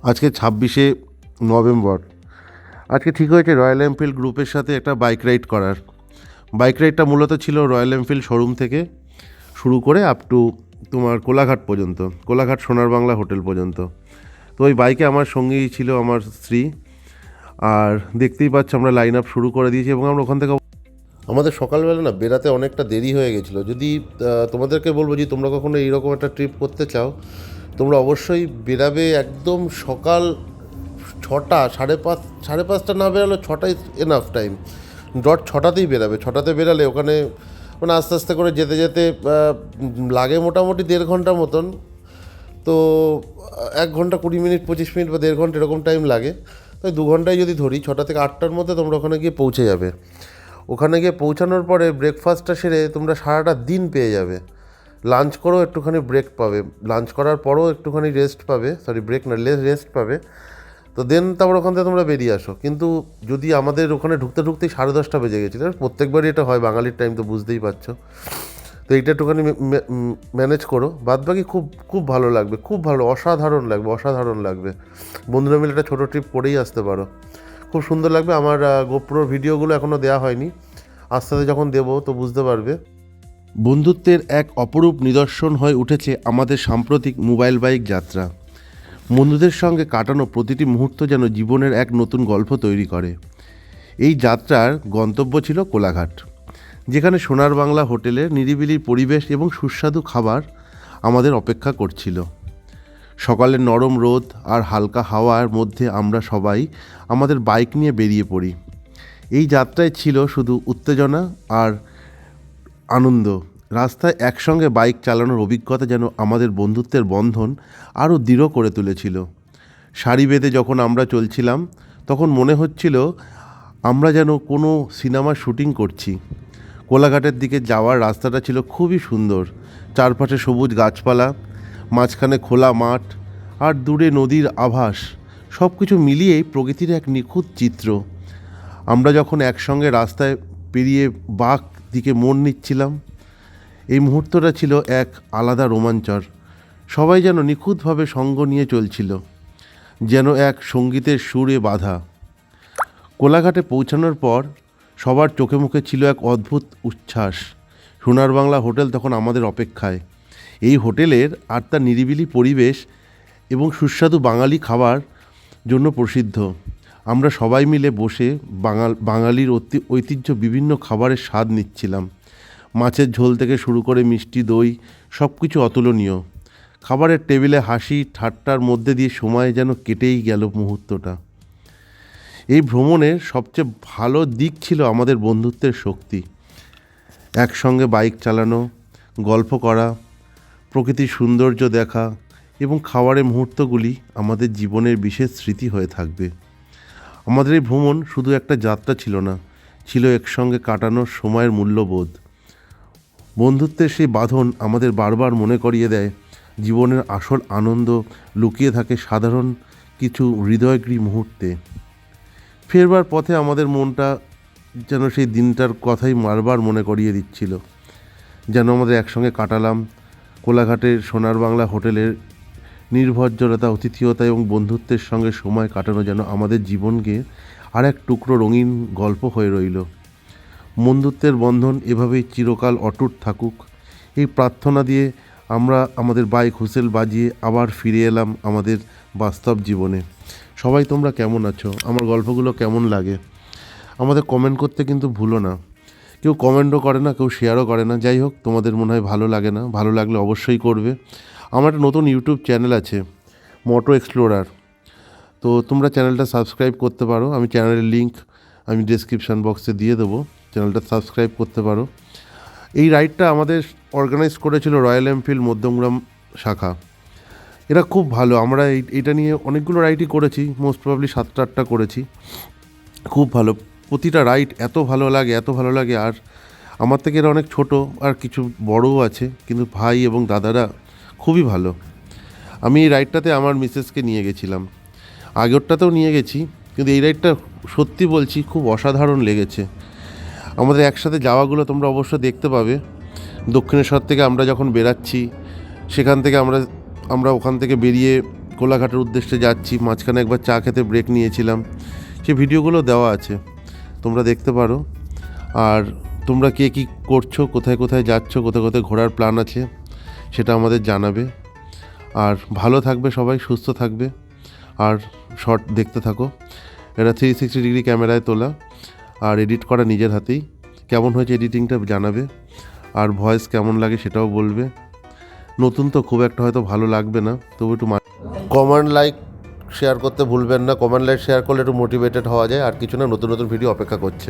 আজকে 26শে নভেম্বর। আজকে ঠিক হয়েছে রয়্যাল এনফিল্ড গ্রুপের সাথে একটা বাইক রাইড করার। বাইক রাইডটা মূলত ছিল রয়্যাল এনফিল্ড শোরুম থেকে শুরু করে আপ টু তোমার কোলাঘাট পর্যন্ত, কোলাঘাট সোনার বাংলা হোটেল পর্যন্ত। তো ওই বাইকে আমার সঙ্গেই ছিল আমার স্ত্রী। আর দেখতেই পাচ্ছ আমরা লাইন আপ শুরু করে দিয়েছি এবং আমরা ওখান থেকে আমাদের সকালবেলা না বেরাতে অনেকটা দেরি হয়ে গেছিলো। যদি তোমাদেরকে বলবো যে তোমরা কখনো এইরকম একটা ট্রিপ করতে চাও, তোমরা অবশ্যই বেরাবে একদম সকাল 6টা, সাড়ে পাঁচটা না বেরালে 6টাই এনাফ টাইম। ডট 6টাতেই বেরাবে। 6টাতে বেরালে ওখানে মানে আস্তে আস্তে করে যেতে যেতে লাগে মোটামুটি 1.5 ঘন্টা মতন। তো 1 ঘন্টা 20 মিনিট 25 মিনিট বা 1.5 ঘন্টা এরকম টাইম লাগে। তাই 2 ঘন্টায় যদি ধরি, 6টা থেকে 8টার মধ্যে তোমরা ওখানে গিয়ে পৌঁছে যাবে। ওখানে গিয়ে পৌঁছানোর পরে ব্রেকফাস্টটা সেরে তোমরা সারাটা দিন পেয়ে যাবে। লাঞ্চ করেও একটুখানি ব্রেক পাবে, লাঞ্চ করার পরেও একটুখানি রেস্ট পাবে, সরি ব্রেক না, রেস্ট পাবে। তো দেন তারপর ওখান থেকে তোমরা বেরিয়ে আসো। কিন্তু যদি আমাদের ওখানে ঢুকতে ঢুকতেই 10:30 বেজে গেছিলো, প্রত্যেকবারই এটা হয়, বাঙালির টাইম তো বুঝতেই পারছো। তো এইটা একটুখানি ম্যানেজ করো, বাদ বাকি খুব খুব ভালো লাগবে, খুব ভালো, অসাধারণ লাগবে, অসাধারণ লাগবে। বন্ধুরা মিলে একটা ছোটো ট্রিপ করেই আসতে পারো, খুব সুন্দর লাগবে। আমার গোপ্রোর ভিডিওগুলো এখনও দেওয়া হয়নি, আস্তে আস্তে যখন দেবো তো বুঝতে পারবে। বন্ধুত্বের এক অপরূপ নিদর্শন হয়ে উঠেছে আমাদের সাম্প্রতিক মোবাইল বাইক যাত্রা। বন্ধুদের সঙ্গে কাটানো প্রতিটি মুহূর্ত যেন জীবনের এক নতুন গল্প তৈরি করে। এই যাত্রার গন্তব্য ছিল কোলাঘাট, যেখানে সোনার বাংলা হোটেলের নিরিবিলি পরিবেশ এবং সুস্বাদু খাবার আমাদের অপেক্ষা করছিল। সকালের নরম রোদ আর হালকা হাওয়ার মধ্যে আমরা সবাই আমাদের বাইক নিয়ে বেরিয়ে পড়ি। এই যাত্রায় ছিল শুধু উত্তেজনা আর আনন্দ। রাস্তায় একসঙ্গে বাইক চালানোর অভিজ্ঞতা যেন আমাদের বন্ধুত্বের বন্ধন আরও দৃঢ় করে তুলেছিল। সারি বেঁধে যখন আমরা চলছিলাম, তখন মনে হচ্ছিল আমরা যেন কোনো সিনেমার শুটিং করছি। কোলাঘাটের দিকে যাওয়ার রাস্তাটা ছিল খুবই সুন্দর, চারপাশে সবুজ গাছপালা, মাঝখানে খোলা মাঠ আর দূরে নদীর আভাস, সব কিছু মিলিয়েই প্রকৃতির এক নিখুঁত চিত্র। আমরা যখন একসঙ্গে রাস্তায় পেরিয়ে বাঁক দিকে মোড় নিচ্ছিলাম, এই মুহূর্তটা ছিল এক আলাদা রোমাঞ্চর। সবাই যেন নিখুঁতভাবে সঙ্গ নিয়ে চলছিল, যেন এক সঙ্গীতের সুরে বাঁধা। কোলাঘাটে পৌঁছানোর পর সবার চোখে মুখে ছিল এক অদ্ভুত উচ্ছ্বাস। সোনার বাংলা হোটেল তখন আমাদের অপেক্ষায়। এই হোটেলের আর তার নিরিবিলি পরিবেশ এবং সুস্বাদু বাঙালি খাবার জন্য প্রসিদ্ধ। আমরা সবাই মিলে বসে বাঙালির ঐতিহ্য বিভিন্ন খাবারের স্বাদ নিচ্ছিলাম। মাছের ঝোল থেকে শুরু করে মিষ্টি দই, সব কিছু অতুলনীয়। খাবারের টেবিলে হাসি ঠাট্টার মধ্যে দিয়ে সময় যেন কেটেই গেল মুহূর্তটা। এই ভ্রমণের সবচেয়ে ভালো দিক ছিল আমাদের বন্ধুত্বের শক্তি। একসঙ্গে বাইক চালানো, গল্প করা, প্রকৃতির সৌন্দর্য দেখা এবং খাবারের মুহূর্তগুলি আমাদের জীবনের বিশেষ স্মৃতি হয়ে থাকবে। আমাদের এই ভ্রমণ শুধু একটা যাত্রা ছিল না, ছিল একসঙ্গে কাটানোর সময়ের মূল্যবোধ। বন্ধুত্বের সেই বাঁধন আমাদের বারবার মনে করিয়ে দেয় জীবনের আসল আনন্দ লুকিয়ে থাকে সাধারণ কিছু হৃদয়গ্রী মুহূর্তে। ফেরবার পথে আমাদের মনটা যেন সেই দিনটার কথাই বারবার মনে করিয়ে দিচ্ছিল, যেন আমাদের একসঙ্গে কাটালাম কোলাঘাটের সোনার বাংলা হোটেলের নির্ভরজনতা, আতিথেয়তা এবং বন্ধুত্বের সঙ্গে সময় কাটানো যেন আমাদের জীবনকে আর এক টুকরো রঙিন গল্প হয়ে রইল। বন্ধুত্বের বন্ধন এভাবেই চিরকাল অটুট থাকুক, এই প্রার্থনা দিয়ে আমরা আমাদের বাইক হুইসেল বাজিয়ে আবার ফিরে এলাম আমাদের বাস্তব জীবনে। সবাই তোমরা কেমন আছো? আমার গল্পগুলো কেমন লাগে? আমাদের কমেন্ট করতে কিন্তু ভুলো না। কেউ কমেন্টও করে না, কেউ শেয়ারও করে না। যাই হোক, তোমাদের মনে হয় ভালো লাগে না, ভালো লাগলে অবশ্যই করবে। আমার একটা নতুন ইউটিউব চ্যানেল আছে, মোটো এক্সপ্লোরার। তো তোমরা চ্যানেলটা সাবস্ক্রাইব করতে পারো, আমি চ্যানেলের লিঙ্ক আমি ডেসক্রিপশান বক্সে দিয়ে দেবো, চ্যানেলটা সাবস্ক্রাইব করতে পারো। এই রাইডটা আমাদের অর্গানাইজ করেছিল রয়্যাল এনফিল্ড মধ্যমগ্রাম শাখা। এরা খুব ভালো। আমরা এইটা নিয়ে অনেকগুলো রাইডই করেছি, মোস্ট প্রবাবলি 7-8টা করেছি। খুব ভালো, প্রতিটা রাইড এত ভালো লাগে, এত ভালো লাগে। আর আমার থেকে এরা অনেক ছোট, আর কিছু বড়ও আছে, কিন্তু ভাই এবং দাদারা খুবই ভালো। আমি এই রাইডটাতে আমার মিসেসকে নিয়ে গেছিলাম, আগেরটাতেও নিয়ে গেছি, কিন্তু এই রাইডটা সত্যি বলছি খুব অসাধারণ লেগেছে। আমাদের একসাথে যাওয়াগুলো তোমরা অবশ্য দেখতে পাবে। দক্ষিণেশ্বর থেকে আমরা যখন বেরাচ্ছি, সেখান থেকে আমরা ওখান থেকে বেরিয়ে কোলাঘাটের উদ্দেশ্যে যাচ্ছি, মাঝখানে একবার চা খেতে ব্রেক নিয়েছিলাম, সে ভিডিওগুলো দেওয়া আছে, তোমরা দেখতে পারো। আর তোমরা কে কী করছো, কোথায় কোথায় যাচ্ছ, কোথায় কোথায় ঘোরার প্ল্যান আছে সেটা আমাদের জানাবে। আর ভালো থাকবে সবাই, সুস্থ থাকবে। আর শর্ট দেখতে থাকো। এটা 360 ডিগ্রি ক্যামেরায় তোলা আর এডিট করা নিজের হাতেই। কেমন হয়েছে এডিটিংটা জানাবে, আর ভয়েস কেমন লাগে সেটাও বলবে। নতুন তো খুব একটা হয়তো ভালো লাগবে না, তবু একটু কমেন্ট লাইক শেয়ার করতে ভুলবেন না। কমেন্ট লাইক শেয়ার করলে একটু মোটিভেটেড হওয়া যায়, আর কিছু না, নতুন নতুন ভিডিও অপেক্ষা করছে।